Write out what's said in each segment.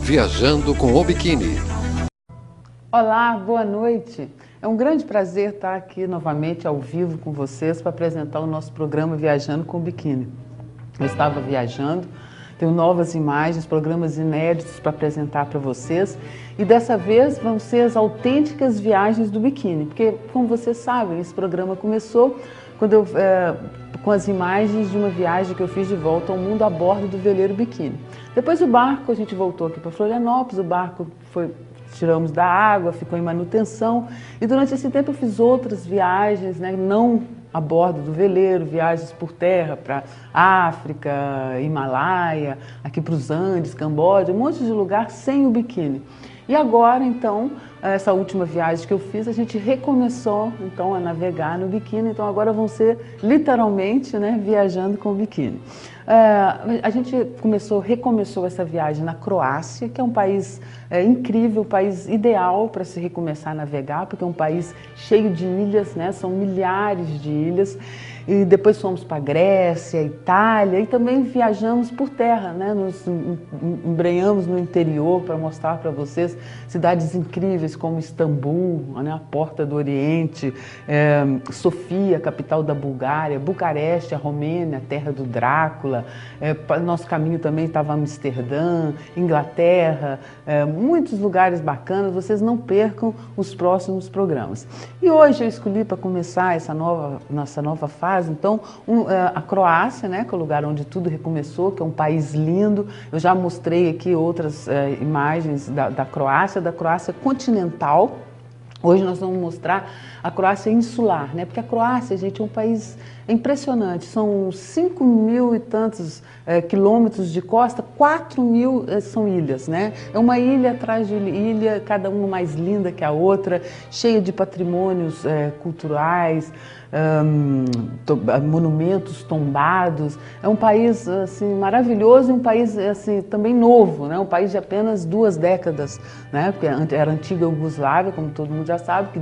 Viajando com o Biquíni. Olá, boa noite. É um grande prazer estar aqui novamente ao vivo com vocês para apresentar o nosso programa Viajando com o Biquíni. Eu estava viajando, tenho novas imagens, programas inéditos para apresentar para vocês e dessa vez vão ser as autênticas viagens do biquíni, porque como vocês sabem, esse programa começou quando com as imagens de uma viagem que eu fiz de volta ao mundo a bordo do veleiro biquíni. Depois o barco, a gente voltou aqui para Florianópolis, o barco tiramos da água, ficou em manutenção e durante esse tempo eu fiz outras viagens, né, não a bordo do veleiro, viagens por terra para África, Himalaia, aqui para os Andes, Camboja, um monte de lugar sem o biquíni. E agora, então, essa última viagem que eu fiz, a gente recomeçou, então, a navegar no biquíni. Então, agora vão ser, literalmente, né, viajando com o biquíni. A gente recomeçou essa viagem na Croácia, que é um país incrível, um país ideal para se recomeçar a navegar, porque é um país cheio de ilhas, né, são milhares de ilhas. E depois fomos para a Grécia, Itália e também viajamos por terra, né? Nos embrenhamos no interior para mostrar para vocês cidades incríveis como Istambul, né? A porta do Oriente, Sofia, capital da Bulgária, Bucareste, a Romênia, a terra do Drácula. Nosso caminho também estava Amsterdã, Inglaterra, muitos lugares bacanas, vocês não percam os próximos programas. E hoje eu escolhi para começar nossa nova fase, então, a Croácia, né, que é o lugar onde tudo recomeçou, que é um país lindo. Eu já mostrei aqui outras imagens da Croácia continental. Hoje nós vamos mostrar a Croácia insular, né? Porque a Croácia, gente, é um país impressionante. São 5.000 e tantos quilômetros de costa, 4.000 são ilhas, né? É uma ilha atrás de ilha, cada uma mais linda que a outra, cheia de patrimônios culturais, monumentos tombados. É um país assim maravilhoso e um país assim também novo, né? Um país de apenas 2 décadas, né? Porque era a antiga Iugoslávia, como todo mundo já sabe, que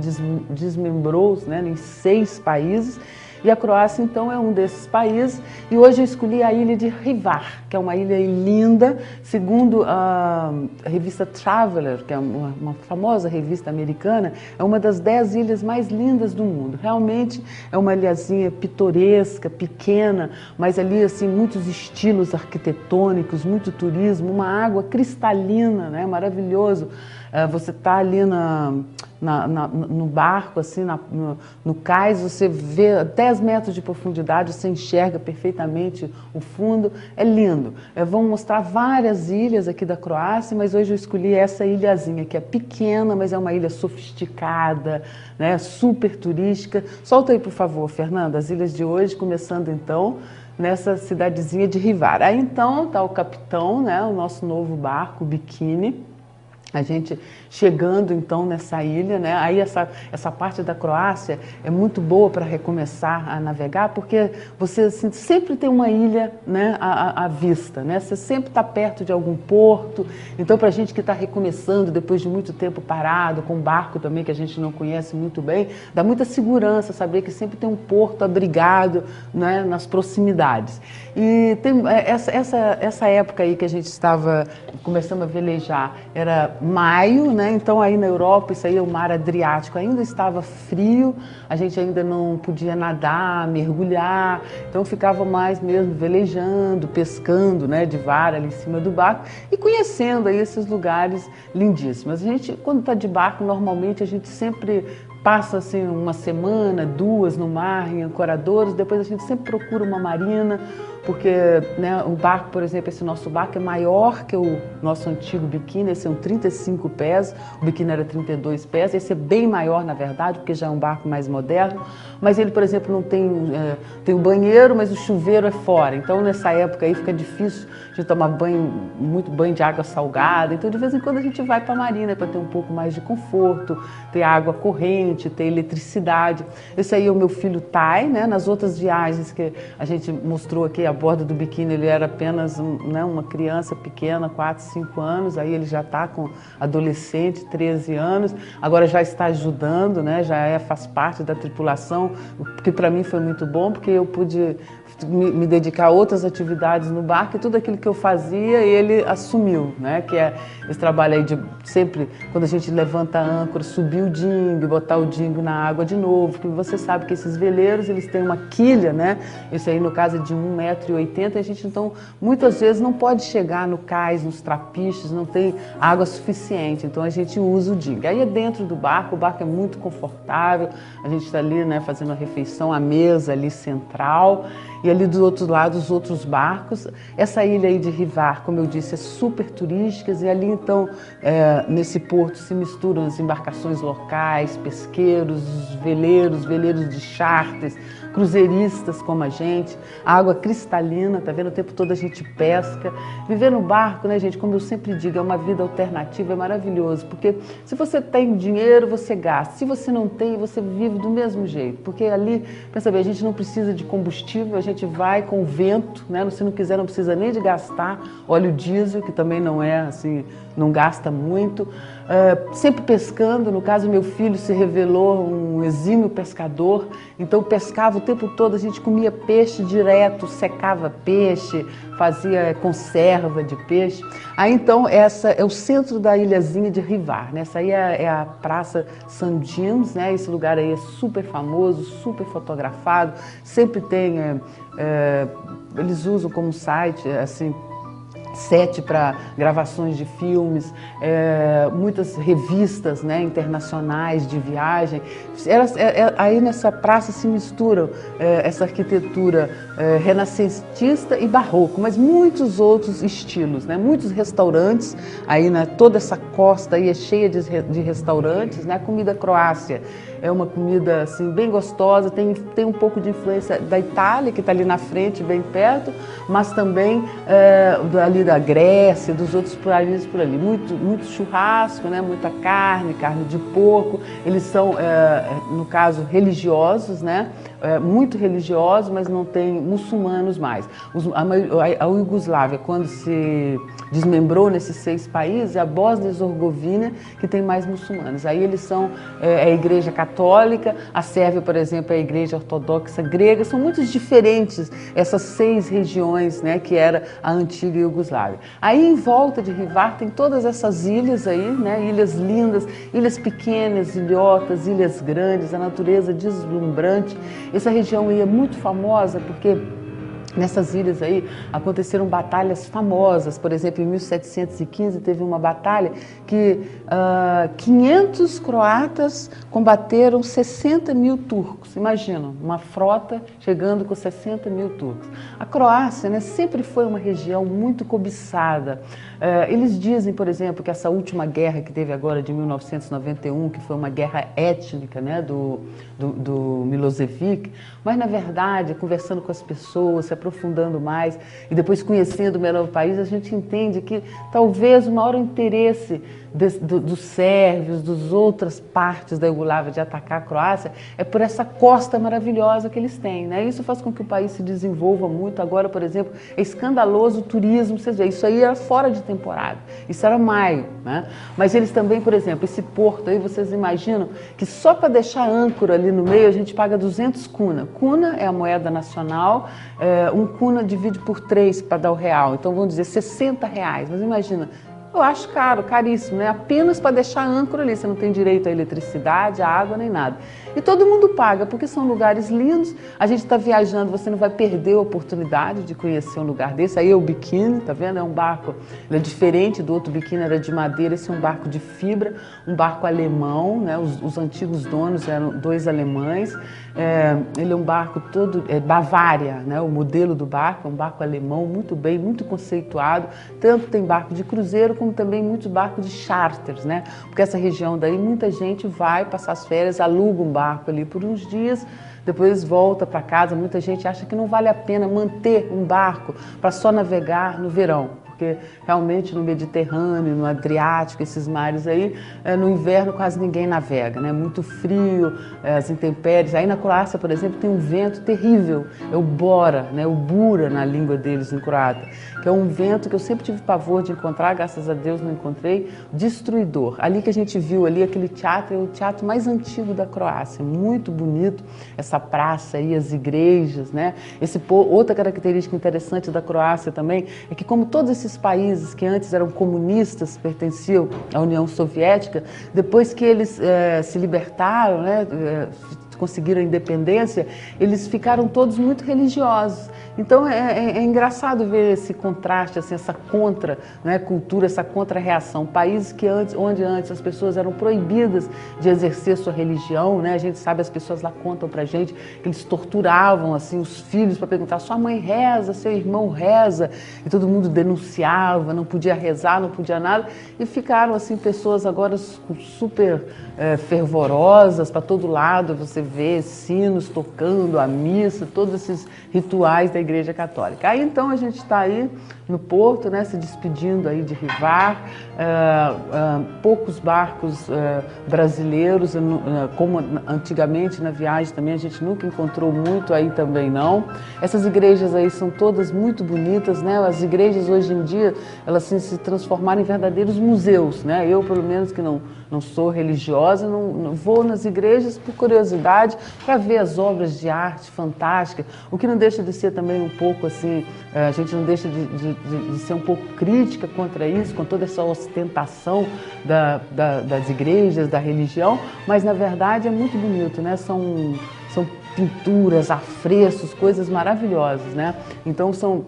desmembrou, né, em 6 países. E a Croácia, então, é um desses países. E hoje eu escolhi a ilha de Hvar, que é uma ilha linda, segundo a revista Traveler, que é uma famosa revista americana, é uma das 10 ilhas mais lindas do mundo. Realmente é uma ilhazinha pitoresca, pequena, mas ali, assim, muitos estilos arquitetônicos, muito turismo, uma água cristalina, né? Maravilhoso. Você está ali no barco, assim, no cais, você vê 10 metros de profundidade, você enxerga perfeitamente o fundo, é lindo. Vamos mostrar várias ilhas aqui da Croácia, mas hoje eu escolhi essa ilhazinha, que é pequena, mas é uma ilha sofisticada, né, super turística. Solta aí, por favor, Fernanda, as ilhas de hoje, começando então nessa cidadezinha de Hvar. Aí então está o capitão, né, o nosso novo barco, o Biquíni. A gente chegando então nessa ilha, né? Aí essa parte da Croácia é muito boa para recomeçar a navegar, porque você assim, sempre tem uma ilha, né, à vista, né? Você sempre está perto de algum porto. Então, para a gente que está recomeçando depois de muito tempo parado, com um barco também que a gente não conhece muito bem, dá muita segurança saber que sempre tem um porto abrigado, né, nas proximidades. E tem essa época aí que a gente estava começando a velejar, era maio, né? Então aí na Europa, isso aí é o mar Adriático, ainda estava frio, a gente ainda não podia nadar, mergulhar, então ficava mais mesmo velejando, pescando, né, de vara ali em cima do barco e conhecendo aí esses lugares lindíssimos. A gente, quando está de barco, normalmente a gente sempre passa assim uma semana, 2 no mar, em ancoradouros, depois a gente sempre procura uma marina, porque, né, o barco, por exemplo, esse nosso barco é maior que o nosso antigo Biquíni, esse é um 35 pés, o Biquíni era 32 pés, esse é bem maior na verdade, porque já é um barco mais moderno, mas ele, por exemplo, não tem o banheiro, mas o chuveiro é fora, então nessa época aí fica difícil de tomar muito banho de água salgada, então de vez em quando a gente vai para a marina para ter um pouco mais de conforto, ter água corrente, ter eletricidade. Esse aí é o meu filho Tai, né? Nas outras viagens que a gente mostrou aqui a bordo do Biquíni, ele era apenas uma criança pequena, 4, 5 anos, aí ele já está com adolescente, 13 anos, agora já está ajudando, né? Faz parte da tripulação, o que para mim foi muito bom, porque eu pude me dedicar a outras atividades no barco, e tudo aquilo que eu fazia ele assumiu, né? Que é esse trabalho aí de sempre, quando a gente levanta a âncora, subir o dingue, botar o dingue na água de novo, porque você sabe que esses veleiros, eles têm uma quilha, né? Isso aí no caso é de 1,80 m, a gente então muitas vezes não pode chegar no cais, nos trapiches, não tem água suficiente, então a gente usa o dingue. Aí é dentro do barco, o barco é muito confortável, a gente está ali, né, fazendo a refeição, a mesa ali central, e ali do outro lado os outros barcos. Essa ilha aí de Rivar, como eu disse, é super turística, e ali então nesse porto se misturam as embarcações locais, pesqueiros, veleiros de charters, cruzeiristas como a gente, água cristalina, tá vendo? O tempo todo a gente pesca. Viver no barco, né, gente, como eu sempre digo, é uma vida alternativa, é maravilhoso, porque se você tem dinheiro, você gasta. Se você não tem, você vive do mesmo jeito, porque ali, pensa bem, a gente não precisa de combustível, a gente vai com o vento, né? Se não quiser, não precisa nem de gastar óleo diesel, que também não é assim, não gasta muito. Sempre pescando, no caso meu filho se revelou um exímio pescador, então pescava o tempo todo, a gente comia peixe direto, secava peixe, fazia conserva de peixe. Aí então essa é o centro da ilhazinha de Rivar, né? Essa aí é a Praça St. James, né? Esse lugar aí é super famoso, super fotografado, sempre tem, eles usam como site, assim, set para gravações de filmes, muitas revistas, né, internacionais de viagem. Aí nessa praça se misturam essa arquitetura renascentista e barroco, mas muitos outros estilos, né, muitos restaurantes, aí toda essa costa aí é cheia de restaurantes, né, comida croácia. É uma comida assim, bem gostosa, tem um pouco de influência da Itália, que está ali na frente, bem perto, mas também ali da Grécia, dos outros países por ali. Muito churrasco, né? Muita carne de porco. Eles são, no caso, religiosos, né? Muito religiosos, mas não tem muçulmanos mais. A Iugoslávia, quando se desmembrou nesses 6 países, é a Bósnia e Herzegovina que tem mais muçulmanos. Aí eles são a Igreja Católica, a Sérvia, por exemplo, é a Igreja Ortodoxa Grega. São muito diferentes essas 6 regiões, né, que era a antiga Iugoslávia. Aí em volta de Rivar tem todas essas ilhas aí, né, ilhas lindas, ilhas pequenas, ilhotas, ilhas grandes, a natureza deslumbrante. Essa região aí é muito famosa porque nessas ilhas aí aconteceram batalhas famosas. Por exemplo, em 1715 teve uma batalha que 500 croatas combateram 60 mil turcos. Imagina, uma frota chegando com 60 mil turcos. A Croácia, né, sempre foi uma região muito cobiçada. Eles dizem, por exemplo, que essa última guerra que teve agora de 1991, que foi uma guerra étnica, né, do Milosevic, mas na verdade, conversando com as pessoas, se aprofundando mais e depois conhecendo melhor o país, a gente entende que talvez o maior interesse dos sérvios, das outras partes da Iugoslávia de atacar a Croácia é por essa costa maravilhosa que eles têm, né? Isso faz com que o país se desenvolva muito. Agora, por exemplo, é escandaloso o turismo, vocês veem, isso aí era fora de temporada, isso era maio, né? Mas eles também, por exemplo, esse porto aí, vocês imaginam que só para deixar âncora ali no meio a gente paga 200 kuna. Kuna é a moeda nacional, um kuna divide por 3 para dar o real, então vamos dizer 60 reais, mas imagina, eu acho caro, caríssimo, né? Apenas para deixar a âncora ali, você não tem direito à eletricidade, à água, nem nada. E todo mundo paga, porque são lugares lindos, a gente está viajando, você não vai perder a oportunidade de conhecer um lugar desse. Aí é o Biquíni, tá vendo? É um barco, ele é diferente do outro Biquíni, era de madeira, esse é um barco de fibra, um barco alemão, né? Os antigos donos eram 2 alemães, ele é um barco todo, Bavária, né? O modelo do barco é um barco alemão, muito bem, muito conceituado, tanto tem barco de cruzeiro, como também muitos barcos de charters, né? Porque essa região daí, muita gente vai passar as férias, aluga um barco ali por uns dias, depois volta para casa. Muita gente acha que não vale a pena manter um barco para só navegar no verão, porque realmente no Mediterrâneo, no Adriático, esses mares aí, no inverno quase ninguém navega, né? Muito frio, as intempéries. Aí na Croácia, por exemplo, tem um vento terrível, é o bora, né? O bura na língua deles em croata, que é um vento que eu sempre tive pavor de encontrar, graças a Deus não encontrei, destruidor. Ali que a gente viu ali, aquele teatro, é o teatro mais antigo da Croácia, muito bonito, essa praça aí, as igrejas, né? Outra característica interessante da Croácia também é que, como todos esses países que antes eram comunistas, pertenciam à União Soviética, depois que eles se libertaram, né, conseguiram a independência, eles ficaram todos muito religiosos. Então é engraçado ver esse contraste, assim, essa contra, né, cultura, essa contra-reação. Países que onde antes as pessoas eram proibidas de exercer sua religião, né? A gente sabe, as pessoas lá contam pra gente que eles torturavam assim, os filhos para perguntar: sua mãe reza, seu irmão reza, e todo mundo denunciava, não podia rezar, não podia nada, e ficaram assim pessoas agora super fervorosas para todo lado. Você vê sinos tocando, a missa, todos esses rituais da Igreja Católica. Aí então a gente está aí no porto, né, se despedindo aí de Hvar, poucos barcos brasileiros, como antigamente na viagem também a gente nunca encontrou muito, aí também não. Essas igrejas aí são todas muito bonitas, né? As igrejas hoje em dia, elas assim, se transformaram em verdadeiros museus, né? Eu, pelo menos, que não sou religiosa, não vou nas igrejas por curiosidade, para ver as obras de arte fantásticas, o que não deixa de ser também um pouco assim, a gente não deixa de ser um pouco crítica contra isso, com toda essa ostentação das igrejas, da religião, mas na verdade é muito bonito, né? São pinturas, afrescos, coisas maravilhosas, né? Então são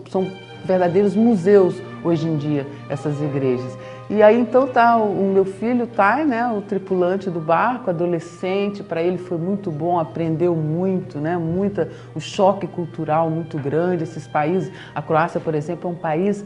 verdadeiros museus hoje em dia, essas igrejas. E aí então tá o meu filho Tai, né, o tripulante do barco, adolescente, para ele foi muito bom, aprendeu muito, né, um choque cultural muito grande. Esses países, a Croácia, por exemplo, é um país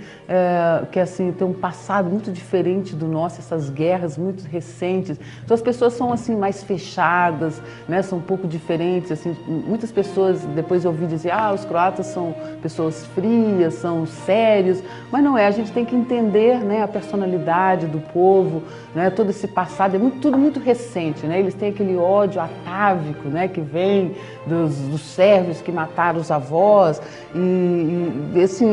que assim tem um passado muito diferente do nosso, essas guerras muito recentes. Então as pessoas são assim mais fechadas, né, são um pouco diferentes, assim, muitas pessoas depois eu ouvi dizer: os croatas são pessoas frias, são sérios, mas não é, a gente tem que entender, né, a personalidade do povo, né, todo esse passado, tudo muito recente, né? Eles têm aquele ódio atávico, né, que vem dos sérvios que mataram os avós, e assim,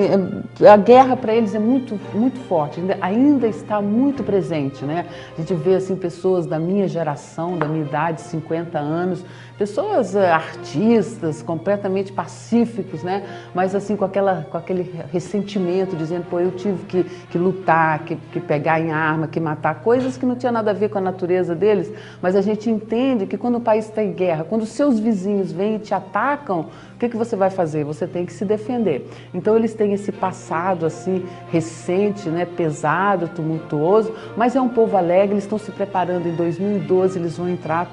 a guerra para eles é muito, muito forte, ainda está muito presente, né? A gente vê assim, pessoas da minha geração, da minha idade, 50 anos, pessoas artistas, completamente pacíficos, né? Mas assim, com aquele ressentimento, dizendo: pô, eu tive que lutar, que pegar em arma, que matar, coisas que não tinha nada a ver com a natureza deles. Mas a gente entende que quando o país está em guerra, quando os seus vizinhos vêm e te atacam, o que você vai fazer? Você tem que se defender. Então eles têm esse passado assim recente, né, pesado, tumultuoso, mas é um povo alegre. Eles estão se preparando. Em 2012 eles vão entrar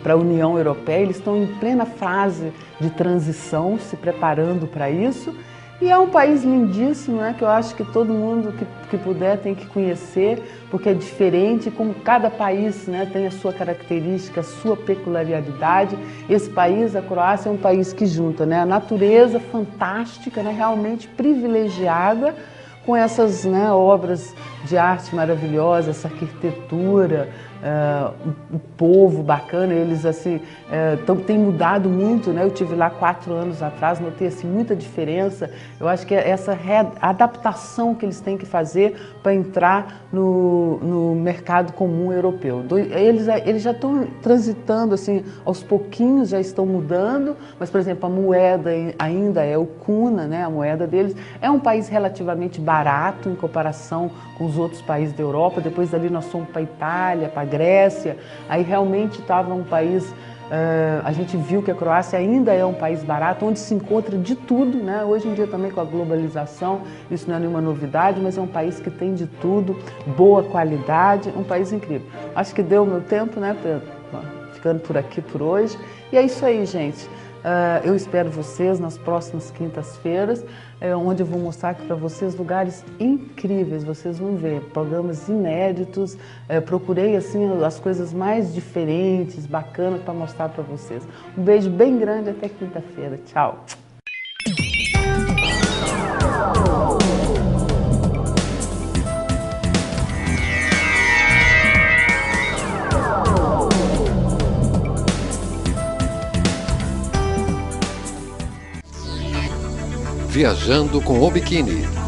para a União Europeia, eles estão em plena fase de transição, se preparando para isso. E é um país lindíssimo, né, que eu acho que todo mundo que puder tem que conhecer, porque é diferente, como cada país, né, tem a sua característica, a sua peculiaridade. Esse país, a Croácia, é um país que junta, né, a natureza fantástica, né, realmente privilegiada, com essas, né, obras de arte maravilhosas, essa arquitetura, o povo bacana. Eles assim têm mudado muito, né? Eu tive lá 4 anos atrás, notei assim muita diferença. Eu acho que é essa adaptação que eles têm que fazer para entrar no mercado comum europeu. Eles já estão transitando assim, aos pouquinhos já estão mudando, mas, por exemplo, a moeda ainda é o kuna, né? A moeda deles é um país relativamente barato em comparação com os outros países da Europa. Depois dali nós fomos para a Itália, para a Grécia, aí realmente estava um país, a gente viu que a Croácia ainda é um país barato, onde se encontra de tudo, né? Hoje em dia também com a globalização, isso não é nenhuma novidade, mas é um país que tem de tudo, boa qualidade, um país incrível. Acho que deu o meu tempo, né? Ficando por aqui por hoje. E é isso aí, gente. Eu espero vocês nas próximas quintas-feiras, onde eu vou mostrar aqui para vocês lugares incríveis. Vocês vão ver programas inéditos. Procurei assim as coisas mais diferentes, bacanas para mostrar para vocês. Um beijo bem grande, até quinta-feira. Tchau! Viajando com o Biquíni.